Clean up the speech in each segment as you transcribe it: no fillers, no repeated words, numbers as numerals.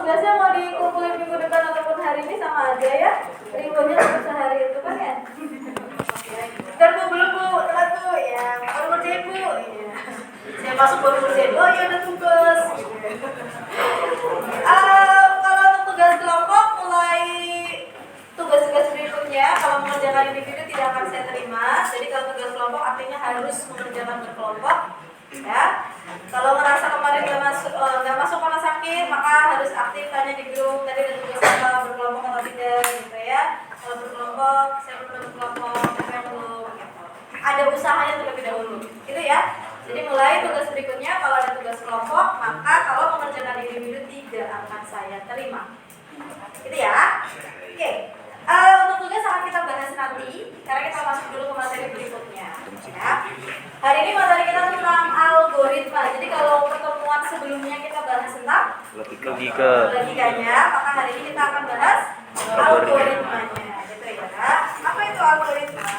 tugasnya mau dikumpulin minggu depan ataupun hari ini sama aja ya. Ribuannya untuk sehari itu kan ya. Ntar bu, belum bu, telat bu, ya baru kerjain bu. Ya. Saya masuk baru kerjain, oh iya ada tugas. Kalau untuk tugas kelompok, mulai tugas-tugas berikutnya, kalau mengerjakan individu tidak akan saya terima. Jadi kalau tugas kelompok artinya harus mengerjakan berkelompok. Ya, kalau merasa kemarin nggak masuk karena sakit, maka harus aktif tanya di grup. Tadi ada tugas apa, berkelompok atau tidak, gitu ya. Kalau berkelompok, saya belum berkelompok, saya belum. Ada usahanya terlebih dahulu, gitu ya. Jadi mulai tugas berikutnya, kalau ada tugas kelompok, maka kalau mengerjakan individu tidak akan saya terima, gitu ya. Oke. Untuk tugas akan kita bahas nanti, karena kita masuk dulu ke materi berikutnya. Ya. Hari ini materi kita tentang algoritma. Jadi kalau pertemuan sebelumnya kita bahas tentang logikanya, maka hari ini kita akan bahas algoritmanya. Gitu ya. Apa itu algoritma?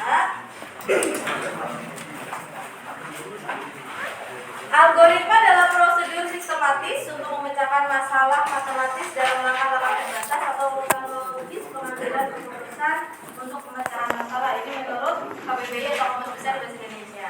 Algoritma adalah prosedur sistematis untuk memecahkan masalah matematis dalam langkah-langkah terbatas atau kronologis pengambilan keputusan untuk pemecahan masalah. Ini menurut KBBI atau Kamus Besar Bahasa Indonesia.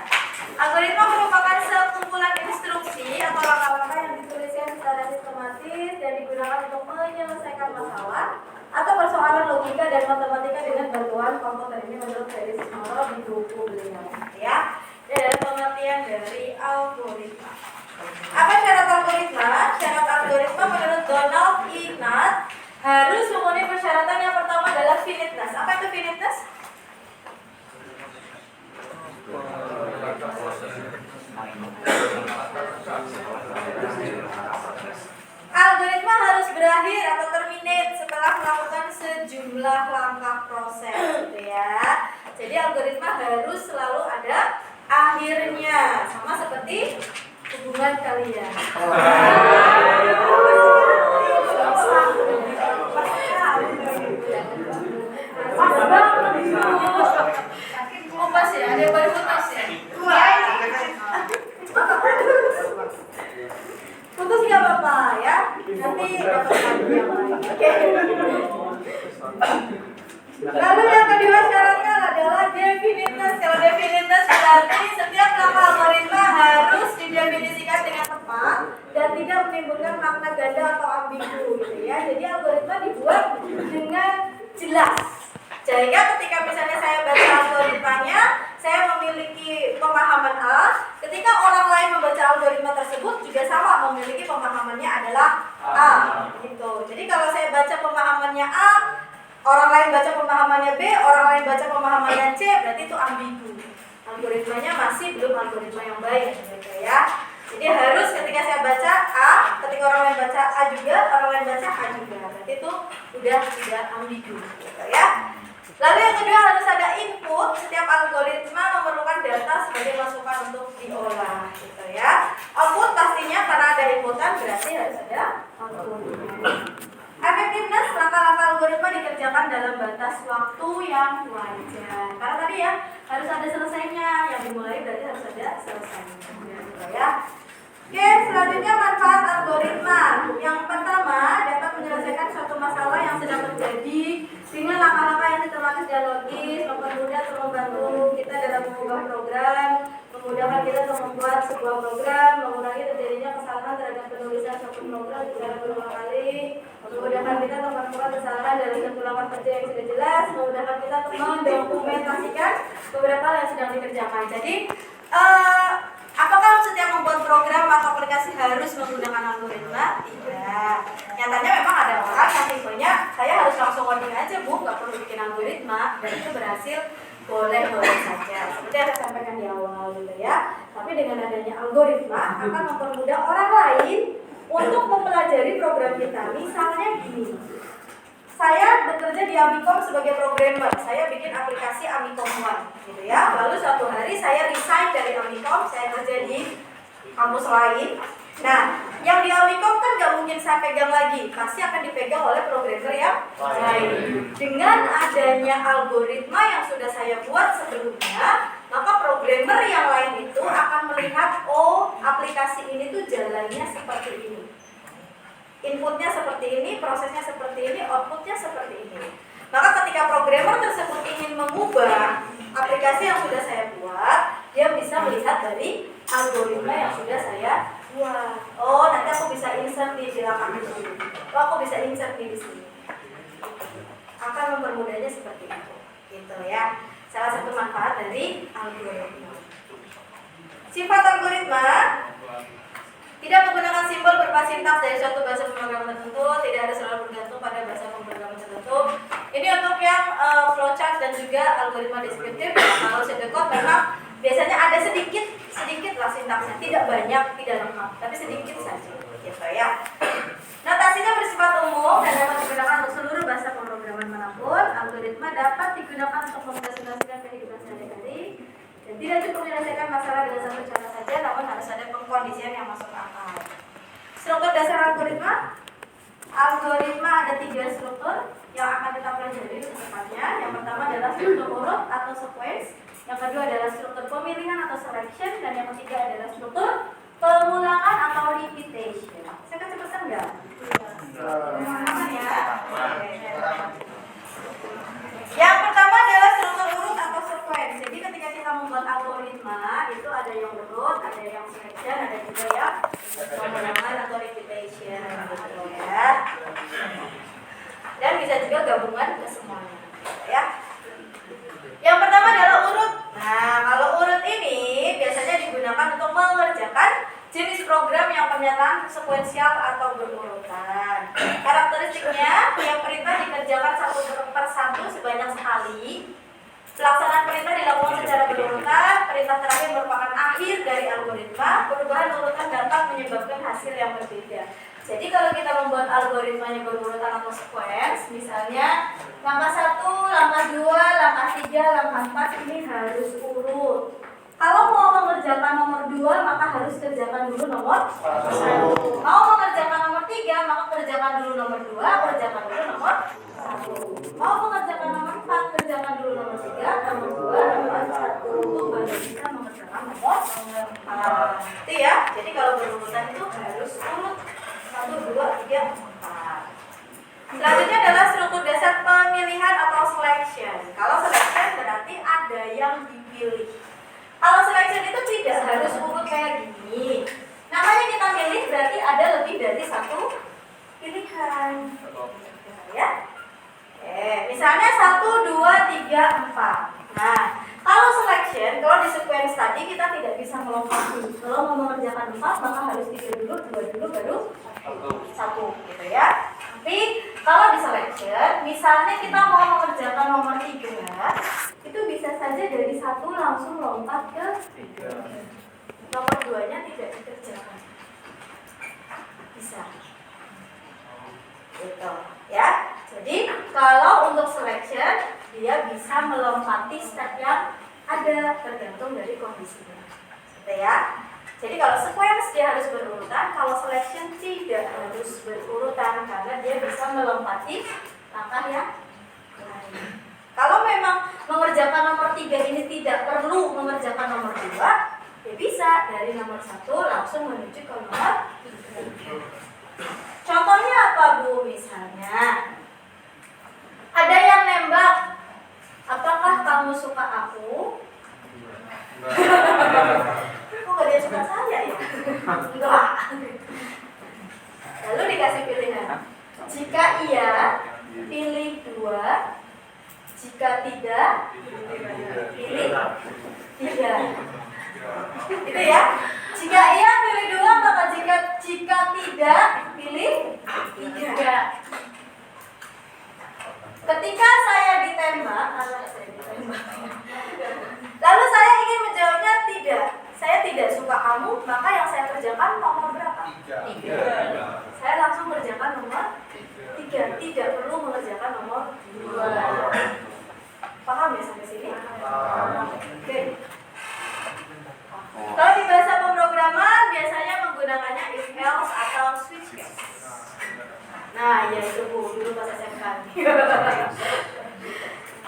Algoritma merupakan sekumpulan instruksi atau langkah-langkah yang dituliskan secara sistematis dan digunakan untuk menyelesaikan masalah atau persoalan logika dan matematika dengan bantuan komputer. Ini menurut Ferry Sismoro di buku beliau. Ya. Ini adalah pengertian dari algoritma. Apa syarat algoritma? Syarat algoritma menurut Donald E. Knuth harus memenuhi persyaratan. Yang pertama adalah finiteness. Apa itu finiteness? Algoritma harus berakhir atau terminate setelah melakukan sejumlah langkah proses, gitu ya. Jadi algoritma harus selalu ada akhirnya, sama seperti hubungan kalian. Putus ya, ada yang baru putus ya? Putus nggak apa-apa ya, nanti dapat lagi yang lain. Oke. Lalu yang kedua syaratnya adalah definiteness. Kalau definiteness berarti setiap langkah algoritma harus didefinisikan dengan tepat dan tidak menimbulkan makna ganda atau ambigu, gitu ya. Jadi algoritma dibuat dengan jelas. Sehingga ketika misalnya saya baca algoritmanya, saya memiliki pemahaman A. Ketika orang lain membaca algoritma tersebut juga sama memiliki pemahamannya adalah A, gitu. Jadi kalau saya baca pemahamannya A, orang lain baca pemahamannya B, orang lain baca pemahamannya C, berarti itu ambigu. Algoritmanya masih belum algoritma yang baik, gitu ya. Jadi harus ketika saya baca A, ketika orang lain baca A juga, orang lain baca A juga. Berarti itu udah tidak ambigu, gitu ya. Lalu yang kedua harus ada input. Setiap algoritma memerlukan data sebagai masukan untuk diolah, gitu ya. Output pastinya karena ada inputan berarti harus ada outputnya. Efektivitas langkah-langkah algoritma dikerjakan dalam batas waktu yang wajar. Karena tadi ya harus ada selesainya, yang dimulai berarti harus ada selesainya, gitu ya. Oke, selanjutnya manfaat algoritma. Yang pertama, dapat menyelesaikan suatu masalah yang sedang terjadi dengan langkah-langkah yang sistematis dan logis, mempermudah atau membantu kita dalam mengubah program, memudahkan kita untuk membuat sebuah program, mengurangi terjadinya kesalahan terhadap penulisan suatu program secara berulang kali, memudahkan kita untuk menemukan kesalahan dalam satu langkah kerja yang sudah jelas, memudahkan kita untuk mendokumentasikan beberapa hal yang sedang dikerjakan. Jadi, apakah setiap membuat program atau aplikasi harus menggunakan algoritma? Tidak. Nyatanya memang ada orang yang tipenya, saya harus langsung coding aja bu, nggak perlu bikin algoritma, dan itu berhasil, boleh saja. Seperti yang saya sampaikan di awal, gitu ya. Tapi dengan adanya algoritma akan mempermudah orang lain untuk mempelajari program kita. Misalnya gini, saya bekerja di Amikom sebagai programmer, saya bikin aplikasi Amikom One, gitu ya. Lalu suatu hari saya resign dari Amikom, saya kerja di kampus lain. Nah, yang di Amikom kan nggak mungkin saya pegang lagi, pasti akan dipegang oleh programmer yang lain. Dengan adanya algoritma yang sudah saya buat sebelumnya, maka programmer yang lain itu akan melihat, oh aplikasi ini tuh jalannya seperti ini, inputnya seperti seperti ini, prosesnya seperti ini, outputnya seperti ini. Maka ketika programmer tersebut ingin mengubah aplikasi yang sudah saya buat, dia bisa melihat dari algoritma yang sudah saya buat. Oh, nanti aku bisa insert di belakang itu. Oh, aku bisa insert di sini. Akan mempermudahnya seperti itu. Gitu ya. Salah satu manfaat dari algoritma. Sifat algoritma tidak menggunakan simbol berupa sintaks dari suatu bahasa pemrograman tertentu, tidak ada selalu bergantung pada bahasa pemrograman tertentu. Ini untuk yang flowchart dan juga algoritma deskriptif. Kalau pseudocode memang biasanya ada sedikit lah sintaksnya, tidak banyak, tidak lengkap, tapi sedikit saja, gitu ya. Notasinya bersifat umum dan dapat digunakan untuk seluruh bahasa pemrograman manapun. Algoritma dapat digunakan untuk mempresentasikan kehidupan sehari-hari. Dan tidak cukup menyelesaikan masalah dengan satu cara saja, namun harus ada pengkondisian yang masuk akal. Struktur dasar algoritma. Algoritma ada 3 struktur yang akan kita pelajari secepatnya. Yang pertama adalah struktur urut atau sequence. Yang kedua adalah struktur pemilihan atau selection. Dan yang ketiga adalah struktur pengulangan atau repetition. Saya kan cepatan nggak? Pengulangan ya. Yang pertama adalah struktur urut atau sequence. Jadi ketika kita membuat algoritma itu ada yang urut, ada yang selection, ada juga yang pengulangan atau repetition, gitu ya. Dan bisa juga gabungan ke semuanya, ya. Yang pertama adalah urut. Nah, kalau urut ini biasanya digunakan untuk mengerjakan jenis program yang pernyataan sekuensial atau berurutan. Karakteristiknya, tiap perintah dikerjakan satu per satu sebanyak sekali. Pelaksanaan perintah dilakukan secara berurutan. Perintah terakhir merupakan akhir dari algoritma. Perubahan urutan dapat menyebabkan hasil yang berbeda. Jadi kalau kita membuat algoritmanya berurutan atau sequence, misalnya langkah 1, langkah 2, langkah 3, langkah 4 ini harus urut. Kalau mau mengerjakan nomor 2, maka harus kerjakan dulu nomor 1. Mau mengerjakan nomor 3, maka kerjakan dulu nomor 2, kerjakan dulu nomor 1. Mau mengerjakan nomor 4, kerjakan dulu nomor 3, nomor 2, nomor 1. Baru bisa mengerjakan nomor 4. Itu ya. Jadi kalau berurutan itu harus urut 1, 2, 3, 4. Selanjutnya adalah struktur dasar pemilihan atau selection. Kalau selection berarti ada yang dipilih. Kalau selection itu tidak harus urut kayak gini. Namanya kita pilih berarti ada lebih dari satu pilihan. Ya. Misalnya 1, 2, 3, 4. Nah, kalau selection, kalau di sequence tadi kita tidak bisa melompati. Kalau mau mengerjakan 4, maka harus 3 dulu, 2 dulu, baru 1, gitu ya. Tapi kalau di selection, misalnya kita mau mengerjakan nomor 3, itu bisa saja dari 1 langsung lompat ke 3. Nomor 2-nya tidak dikerjakan. Bisa. Gitu, ya. Jadi kalau untuk selection, dia bisa melompati step yang ada tergantung dari kondisinya. Gitu ya. Jadi kalau sequence dia harus berurutan, kalau selection tidak harus berurutan karena dia bisa melompati langkah yang lain. Kalau memang mengerjakan nomor 3 ini tidak perlu mengerjakan nomor 2, ya bisa dari nomor 1 langsung menuju ke nomor 3. Contohnya apa Bu? Misalnya ada yang nembak, apakah kamu suka aku? Kok gak dia suka saya ya? Enggak. Lalu dikasih pilihan. Jika iya, pilih 2. Jika tidak, pilih 3. Itu ya. Jika iya, pilih 2. Maka jika tidak, pilih 3. Ketika saya ditembak, lalu saya ingin menjawabnya tidak. Saya tidak suka kamu, maka yang saya kerjakan nomor berapa? 3. Saya langsung kerjakan nomor 3. Tidak perlu mengerjakan nomor 2. Paham ya sampai sini? Oke. Kalau di bahasa pemrograman biasanya menggunakannya if else atau switch case. Nah, ya itu Bu, dulu pas SMK.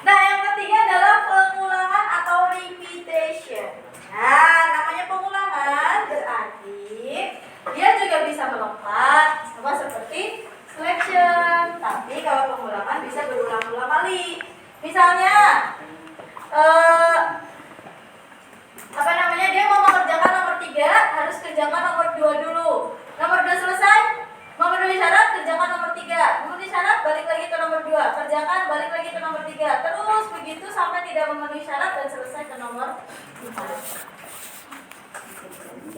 Nah, yang ketiga adalah pengulangan atau repetition. Nah, namanya pengulangan berarti dia juga bisa melompat sama seperti selection. kerjakan, balik lagi ke nomor 3. Terus begitu sampai tidak memenuhi syarat dan selesai ke nomor 4.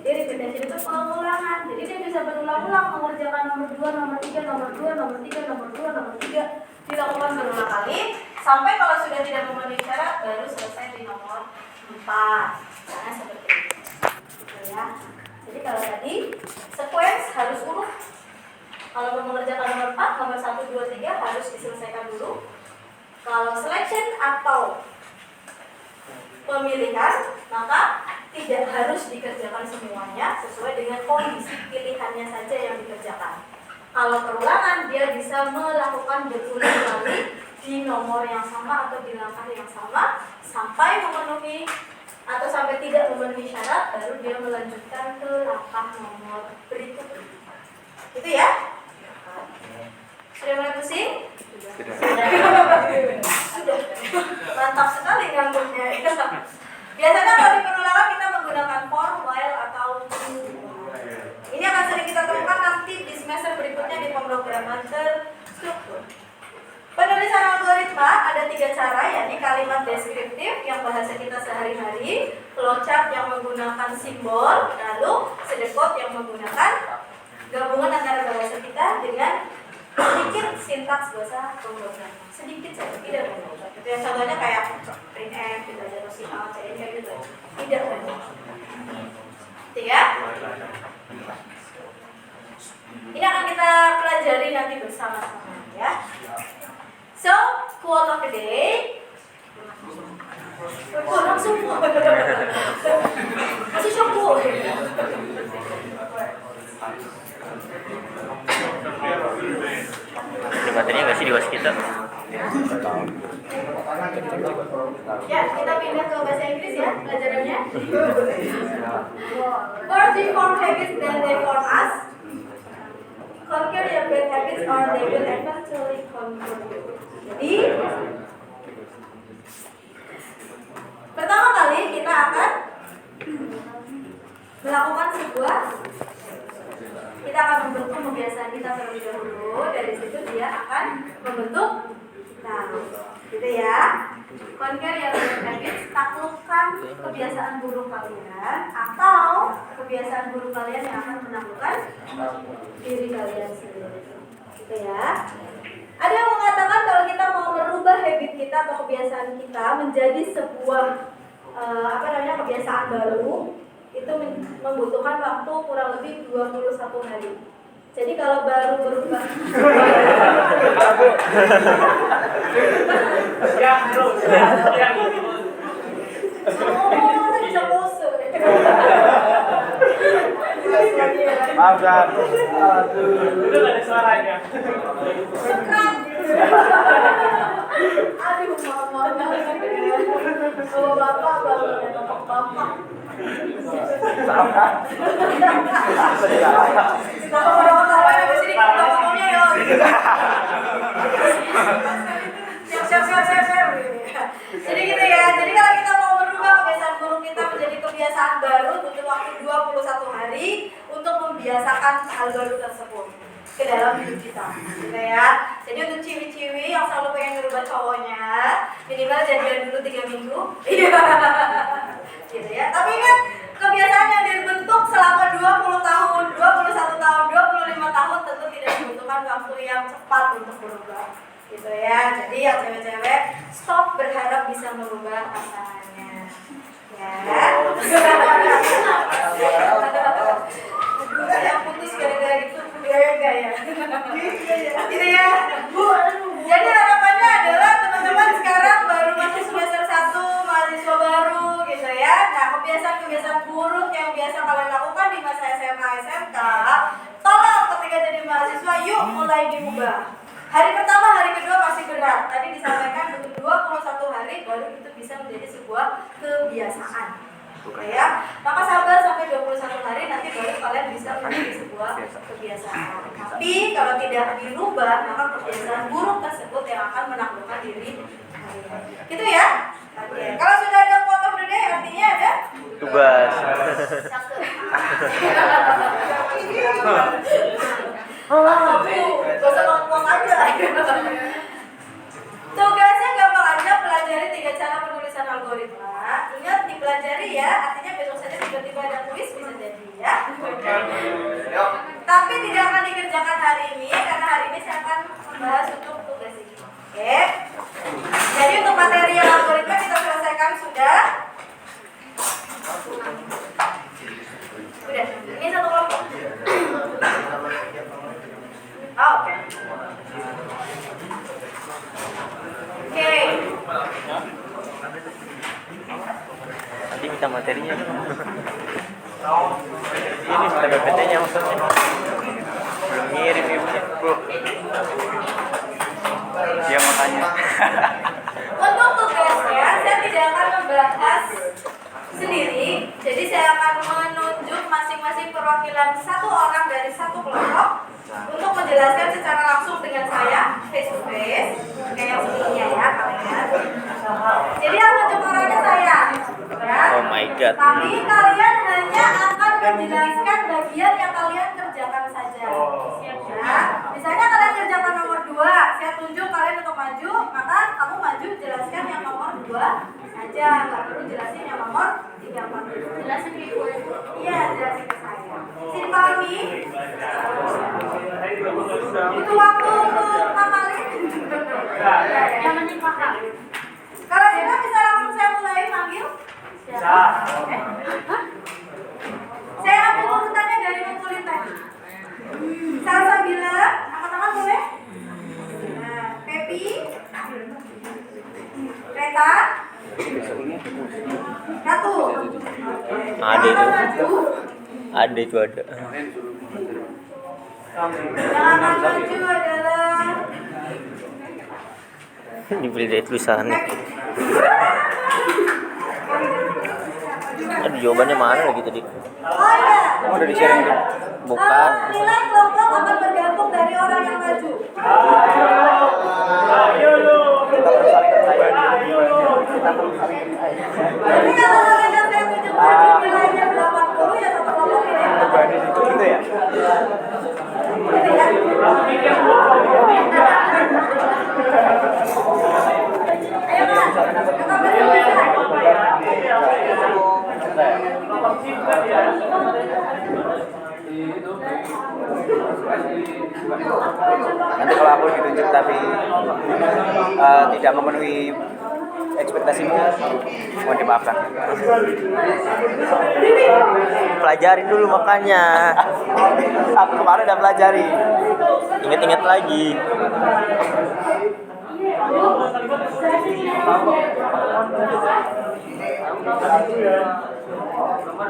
Jadi repetition itu pengulangan. Jadi dia bisa berulang-ulang mengerjakan nomor 2, nomor 3, nomor 2, nomor 3, nomor 2, nomor 3, dilakukan berulang kali sampai kalau sudah tidak memenuhi syarat baru selesai di nomor 4. Nah, seperti itu. Gitu ya. Jadi kalau tadi sequence harus urut. Kalau mau mengerjakan nomor 4, nomor 1, 2, 3 harus diselesaikan dulu. Kalau selection atau pemilihan, maka tidak harus dikerjakan semuanya sesuai dengan kondisi pilihannya saja yang dikerjakan. Kalau perulangan, dia bisa melakukan berulang kali di nomor yang sama atau di langkah yang sama sampai memenuhi atau sampai tidak memenuhi syarat, baru dia melanjutkan ke langkah nomor berikutnya. Itu ya? Sudah mulai pusing? Sudah. Mantap sekali nganggurnya. Biasanya kalau di perulangan kita menggunakan for, while, atau do. Ini akan sering kita temukan nanti di semester berikutnya di pemrograman terstruktur. Penulisan algoritma ada 3 cara, yakni kalimat deskriptif yang bahasa kita sehari-hari, flowchart yang menggunakan simbol, lalu pseudocode yang menggunakan gabungan antara bahasa kita dengan sedikit sintaks bahasa pemrograman. Sedikit saja, tidak banyak. Itu yang contohnya kayak printf, gitu aja, atau cout, kayak gitu. Tidak banyak. Ya. Ini akan kita pelajari nanti bersama-sama ya. So, quote of the day. Kurang semua. Masih syukur. Ada materinya nggak sih di was kita? Ya, kita pindah ke bahasa Inggris ya pelajarannya. First we form habits, then they form us. Conquer your bad habits or they will eventually conquer you. Jadi, pertama kali kita akan melakukan sebuah, kita akan membentuk kebiasaan kita terlebih dahulu. Dari situ dia akan membentuk kita, gitu ya. Conquer your bad habits, taklukkan kebiasaan buruk kalian atau kebiasaan buruk kalian yang akan menaklukkan diri kalian sendiri, gitu ya. Ada yang mengatakan kalau kita mau merubah habit kita atau kebiasaan kita menjadi sebuah kebiasaan baru, itu membutuhkan waktu kurang lebih 21 hari. Jadi kalau baru berubah bisa pose. Maaf, udah gak ada suaranya. Sekrat. Aduh, mama. Oh, bapak bangunnya bapak. Sama. Kalau orang-orang yang di sini kita ngomongnya ya. Siap. Jadi gitu ya. Jadi kalau kita mau merubah kebiasaan buruk kita menjadi kebiasaan baru, butuh waktu 21 hari untuk membiasakan hal baru tersebut ke dalam hidup kita, gitu ya. Jadi untuk ciwi-ciwi yang selalu pengen ngerubah cowoknya, minimal jadian dulu 3 minggu. Iya. Gitu ya. Tapi ingat, kebiasaan yang dibentuk selama 20 tahun, 21 tahun, 25 tahun tentu tidak membutuhkan waktu yang cepat untuk berubah. Gitu ya. Jadi yang cewek-cewek, stop berharap bisa merubah pasangannya. Ya. Saya putus gara-gara itu, enggak ya. Gitu ya. Jadi harapannya adalah teman-teman sekarang baru masuk semester 1, mahasiswa baru gitu ya. Nah, kebiasaan-kebiasaan buruk yang biasa kalian lakukan di masa SMA, SMK, tolong ketika jadi mahasiswa yuk mulai diubah. Hari pertama, hari kedua masih berat. Tadi disampaikan butuh 21 hari baru itu bisa menjadi sebuah kebiasaan. Oke ya. Maka sabar sampai 21 hari nanti baru kalian bisa menjadi sebuah kebiasaan. Tapi kalau tidak dirubah, maka kebiasaan buruk tersebut yang akan menaklukkan diri kalian. Gitu ya? Oke. Kalau sudah ada quote of the day artinya ada Tugas. Bu, gak usah ngomong aja. tulisan algoritma, ingat dipelajari ya, artinya besok saja tiba-tiba ada kuis bisa jadi ya. Tapi tidak akan dikerjakan hari ini, karena hari ini saya akan membahas untuk tugas ini. Oke. Jadi untuk materi yang algoritma kita selesaikan sudah. Udah, ini satu kelompok. Oke. Oke. Nanti minta materinya. Ini minta PPT-nya maksudnya. Belum ngirim ibunya, bro. Dia mau tanya. Untuk tugasnya saya tidak akan membahas sendiri. Jadi saya akan menunjuk masing-masing perwakilan satu orang dari satu kelompok untuk menjelaskan secara langsung dengan saya face to face kayak yang sebelumnya ya kalian. Jadi yang menunjuk orangnya saya. Ya. Oh my god. Tapi kalian hanya akan menjelaskan bagian yang kalian kerjakan saja. Ya. Misalnya kalian kerjakan nomor 2, saya tunjuk kalian untuk maju, maka kamu maju jelaskan yang nomor 2 saja, nggak perlu jelasin yang nomor 3, 4. Jelasin ke ibu. Iya, jelasin ke saya. Sini pahami. Itu waktu untuk ngapalin. Yang penting paham. Kalau tidak bisa langsung saya mulai manggil. Bisa. Saya ambil urutannya dari ngumpulin tadi. Salsabila, angkat-angkat boleh? Nah, Pepi, Reta, Ratu. Ada itu. Maju. Ada itu ada. Yang akan maju adalah Dibeli dari tulisannya. Aduh, jawabannya mana lagi tadi? Oh iya. Kamu udah di-sharing itu? Bukan. Nilai kelompok akan bergantung dari orang yang maju. Ayo lu. Kita perlu saling percaya. Kita perlu saling percaya. Jadi kalau kalian saya tunjuk maju nilainya 80 ya satu kelompok ini. Berani itu gitu ya. Gitu ya. Ayo Mas, kita Nanti kalau aku ditunjuk tapi tidak memenuhi ekspektasimu, mohon dimaafkan. Pelajarin dulu makanya. Aku kemarin udah pelajari. Ingat-ingat lagi.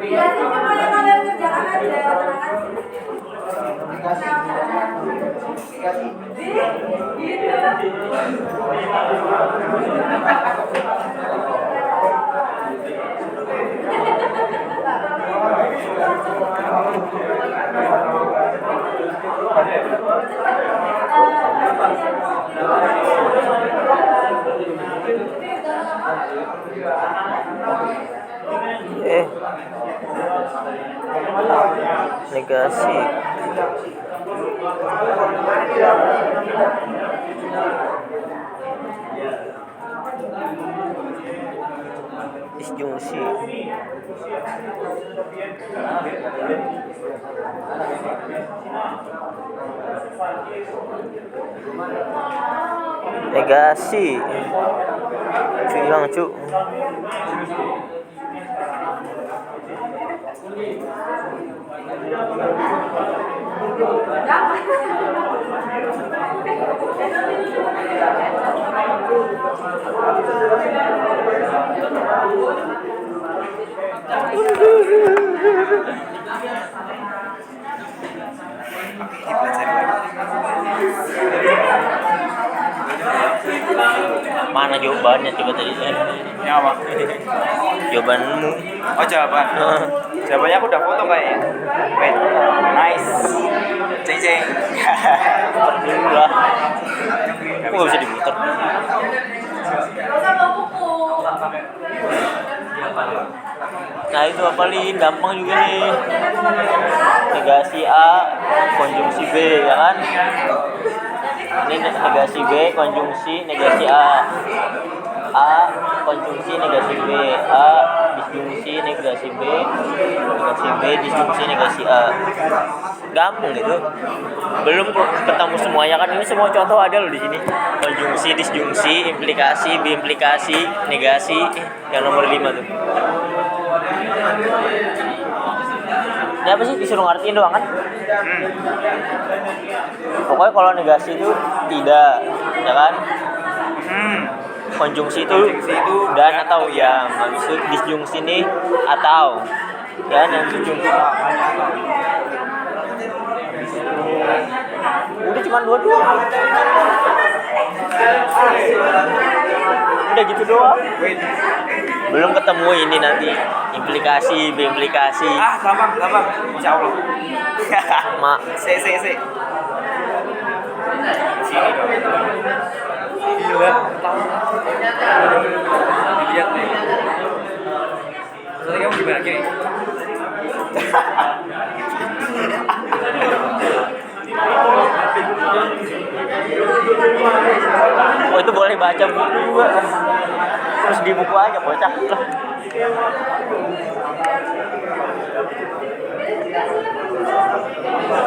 jelasin cuma yang kalian kerjakan aja, tenang aja. Negasi. Disjungsi. Negasi. Cu hilang cu. Mana jawabannya coba tadi? Yang apa? Jawabanmu. Oh, jawaban. Jawabannya aku udah foto kayaknya. Wait. Nice. Ceng ceng. Putar dulu lah. Kok nggak bisa diputar? Gak usah bawa buku. Nah itu apalin, gampang juga nih. Negasi A, konjungsi B, ya kan? Ini negasi B, konjungsi negasi A. A konjungsi negasi B, A disjungsi negasi B, negasi B disjungsi negasi A. Gampang gitu. Belum ketemu semuanya kan, ini semua contoh ada loh di sini. Konjungsi, disjungsi, implikasi, biimplikasi, negasi, yang nomor 5 tuh. Ini apa sih, disuruh ngertiin doang kan? Pokoknya kalau negasi itu tidak, ya kan? Konjungsi itu dan atau yang, habis itu disjungsi ini atau, dan yang disjungsi. Udah cuma dua. Udah gitu doang. Belum ketemu ini nanti implikasi, biimplikasi. Gampang. Insya Allah. Mak. C. Sini dong. Gila. Dilihat nih. Soalnya kamu gimana gini? Oh, itu boleh baca buku juga. Terus di buku aja bocah.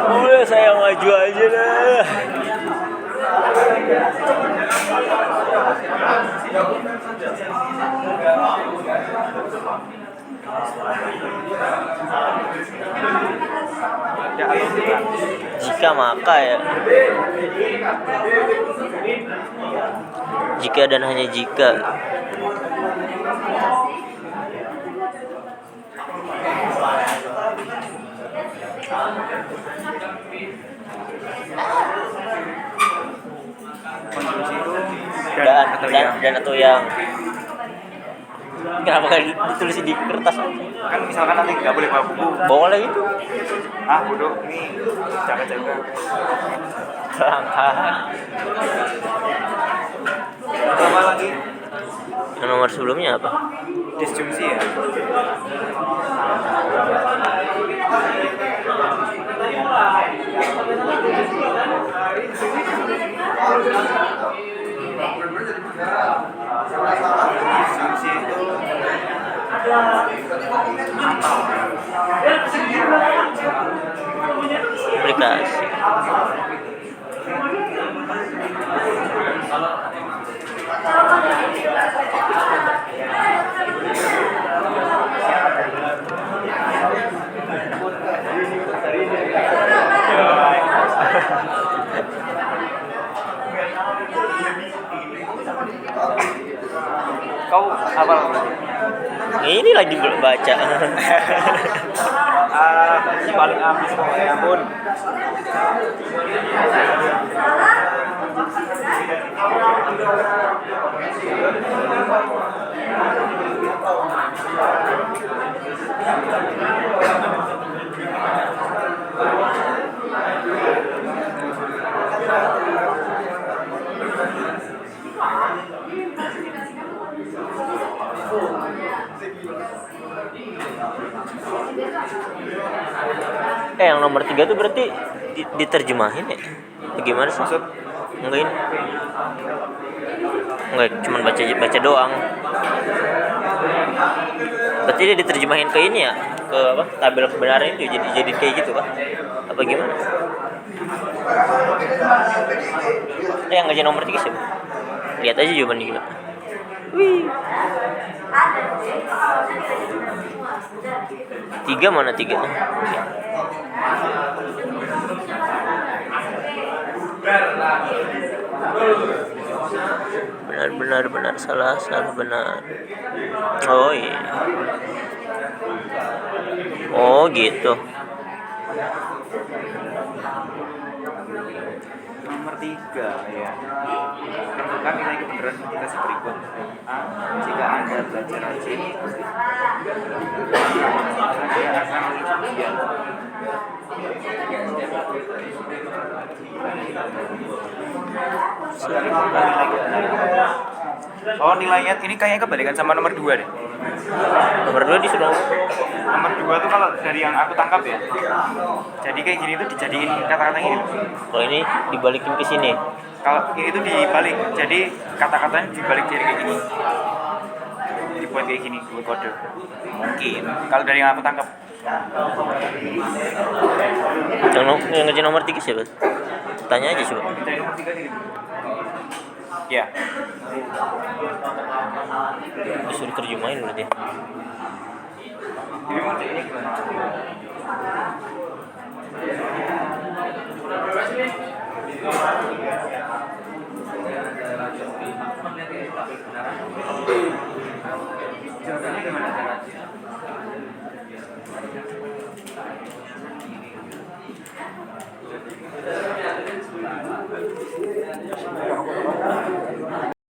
Udah saya maju aja dah. Jika maka ya. Jika dan hanya jika. Dan atau yang. Kenapa gak ditulis di kertas? Kan misalkan nanti nggak boleh bawa buku. Boleh itu. Bodoh, ini jaga-jaga. Kelangkaan. Apa lagi? Yang nomor sebelumnya apa? Disjungsi ya. Disjungsi itu Implikasi. kau apa? Ini lagi belum baca. Paling habis ya ampun. Yang nomor 3 tuh berarti diterjemahin ya? Bagaimana sih? Maksud? Enggak ini. Enggak, cuma baca doang. Berarti dia diterjemahin ke ini ya? Ke apa? Tabel kebenaran itu jadi kayak gitu kan? Apa gimana? Yang ngaji nomor 3 sih. Lihat aja jawabannya gimana. Wih. 3 mana 3? Benar salah benar. Oh iya. Oh gitu. Nomor 3 ya. Tentukan nilai kebenaran implikasi berikut. A. Jika Anda belajar rajin, Anda akan ujian. Bagaimana nilai kebenaran? Oh, nilainya ini kayaknya kebalikan sama nomor 2 deh. Nomor 2 disuruh Nomor 2 tuh kalau dari yang aku tangkap ya. Jadi kayak gini tuh dijadiin kata-kata gini. kalau ini dibalikin ke sini. Kalau ini tuh dibalik. Jadi kata-katanya dibalik jadi kayak gini. Dibuat kayak gini, buat kode. Mungkin. Kalau dari yang aku tangkap. Yang ngerjain nomor 3 siapa? Tanya aja coba. Dari nomor 3 gini. Ya. Disuruh terjemahin berarti. Jadi mau cek ini gimana? Jawabannya gimana?